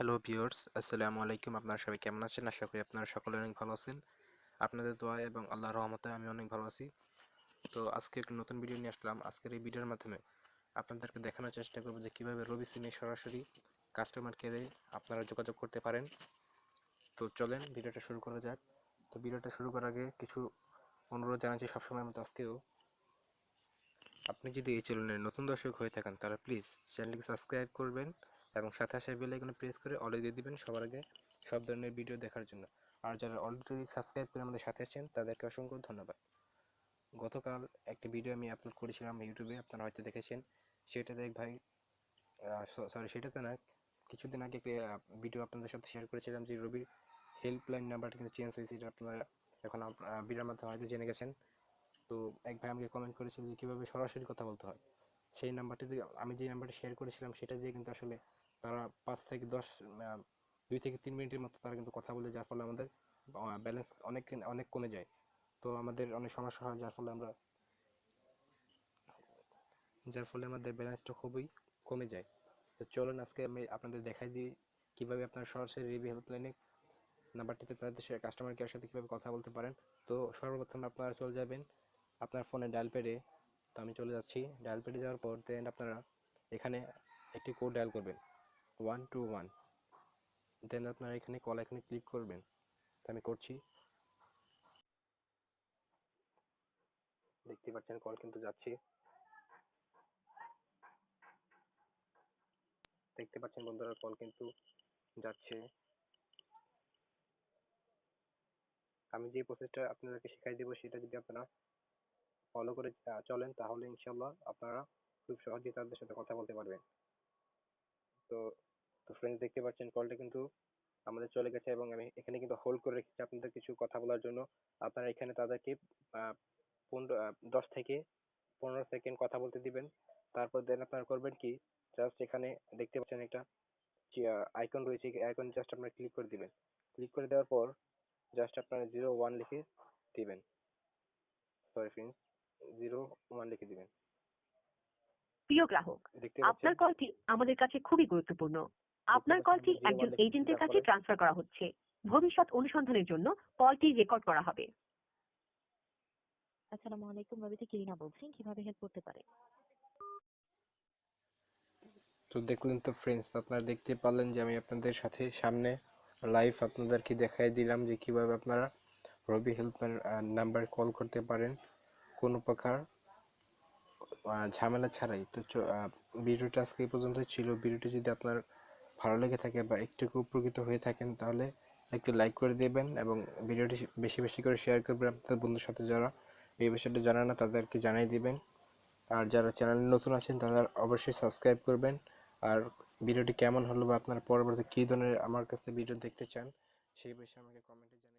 Hello viewers, আসসালামু আলাইকুম। আপনারা সবাই কেমন আছেন? আশা করি আপনারা সকলে অনেক ভালো আছেন। আপনাদের দোয়া এবং আল্লাহর রহমতে আমি অনেক ভালো আছি। তো আজকে একটা নতুন ভিডিও নিয়ে আসলাম। আজকের এই ভিডিওর মাধ্যমে আপনাদেরকে দেখানোর চেষ্টা করব যে কীভাবে রবি সিমে সরাসরি কাস্টমার কেয়ারে আপনারা যোগাযোগ করতে পারেন। তো চলেন ভিডিওটা শুরু করা যাক। তো ভিডিওটা শুরু করার আগে কিছু অনুরোধ জানাচ্ছি সবসময় মতো আজকেও। আপনি যদি এই চ্যানেলের নতুন দর্শক হয়ে থাকেন তাহলে প্লিজ চ্যানেলটিকে সাবস্ক্রাইব করবেন এবং সাথে আসা বেল আইকনে প্রেস করে অল দিয়ে দিবেন সবার আগে সব ধরনের ভিডিও দেখার জন্য। আর যারা অলরেডি সাবস্ক্রাইব করে আমাদের সাথে আছেন তাদেরকে অসংখ্য ধন্যবাদ। গতকাল একটি ভিডিও আমি আপলোড করেছিলাম ইউটিউবে, আপনারা হয়তো দেখেছেন। সেটাতে এক ভাই সেটাতে না, কিছুদিন আগে একটি ভিডিও আপনাদের সাথে শেয়ার করেছিলাম যে রবির হেল্পলাইন নাম্বারটা কিন্তু চেঞ্জ হয়েছে। এটা আপনারা এখন ভিডিওর মাধ্যমে হয়তো জেনে গেছেন। তো এক ভাই আমাকে কমেন্ট করেছিল যে কীভাবে সরাসরি কথা বলতে হয়। সেই নাম্বারটি দিয়ে আমি যে নাম্বারটি শেয়ার করেছিলাম সেটা দিয়ে কিন্তু আসলে তারা 5 থেকে 10 2 থেকে 3 মিনিটের মতো তারা কিন্তু কথা বলে, যার ফলে আমাদের ব্যালেন্স অনেক অনেক কমে যায়। তো আমাদের অনেক সমস্যা হয়, যার ফলে আমাদের ব্যালেন্সটা খুবই কমে যায়। তো চলুন আজকে আমি আপনাদের দেখাই দিই কীভাবে আপনারা সরাসরি রিভিউ হেল্পলাইনে নাম্বারটিতে তাদের সাথে কাস্টমার কেয়ারের সাথে কীভাবে কথা বলতে পারেন। তো সর্বপ্রথম আপনারা চলে যাবেন আপনার ফোনে ডায়াল প্যাডে। তো আমি চলে যাচ্ছি ডায়াল প্যাডে যাওয়ার পর দেন আপনারা এখানে একটি কোড ডায়াল করবেন 121। দেন আপনারা এখানে কল আইকনে ক্লিক করবেন। তো আমি করছি, দেখতে পাচ্ছেন কল কিন্তু যাচ্ছে। দেখতে পাচ্ছেন বন্ধুরা, কল কিন্তু যাচ্ছে। আমি যে প্রসেসটা আপনাদেরকে শিখাই দেবো সেটা যদি আপনারা ফলো করে চলেন তাহলে ইনশাল্লাহ আপনারা খুব সহজেই তাদের সাথে কথা বলতে পারবেন। তো তো ফ্রেন্ডস, দেখতে পাচ্ছেন কলটা কিন্তু আমাদের চলে গেছে এবং আমি এখানে কিন্তু হোল্ড করে রেখেছি আপনাদের কিছু কথা বলার জন্য। আপনারা এখানে তাদেরকে 10 থেকে 15 সেকেন্ড কথা বলতে দিবেন। তারপর দেন আপনারা করবেন কি, জাস্ট এখানে দেখতে পাচ্ছেন একটা আইকন রয়েছে, আইকন জাস্ট আপনারা ক্লিক করে দিবেন। ক্লিক করে দেওয়ার পর জাস্ট আপনারা 01 লিখে দিবেন। সরি ফ্রেন্ডস, 01 লিখে দিবেন। প্রিয় গ্রাহক, দেখতে পাচ্ছেন আপনার কলটি আমাদের কাছে খুবই গুরুত্বপূর্ণ। আপনার কলটি একজন এজেন্টের কাছে ট্রান্সফার করা হচ্ছে। ভবিষ্যৎ অনুসন্ধানের জন্য কলটি রেকর্ড করা হবে। আসসালামু আলাইকুম, রবি থেকে রিনা বলছি। কিভাবে হেল্প করতে পারে? তো দেখলেন তো ফ্রেন্ডস, আপনারা দেখতে পারলেন যে আমি আপনাদের সাথে সামনে লাইভ আপনাদেরকে দেখাই দিলাম যে কিভাবে আপনারা রবি হেল্পের নাম্বার কল করতে পারেন কোনো প্রকার ঝামেলা ছাড়াই। তো ভিডিওটা আজকে এই পর্যন্ত ছিল। ভিডিওটি যদি আপনার ভালো লেগে থাকে বা একটু উপকৃত হয়ে থাকেন তাহলে একটু লাইক করে দেবেন এবং ভিডিওটি বেশি বেশি করে শেয়ার করবেন আপনাদের বন্ধুর সাথে। যারা এই বিষয়টা জানে না তাদেরকে জানিয়ে দিবেন। আর যারা চ্যানেলে নতুন আছেন তারা অবশ্যই সাবস্ক্রাইব করবেন। আর ভিডিওটি কেমন হলো বা আপনারা পরবর্তী কী ধরনের আমার কাছে ভিডিও দেখতে চান সেই বিষয়ে আমাকে কমেন্টে জানিয়ে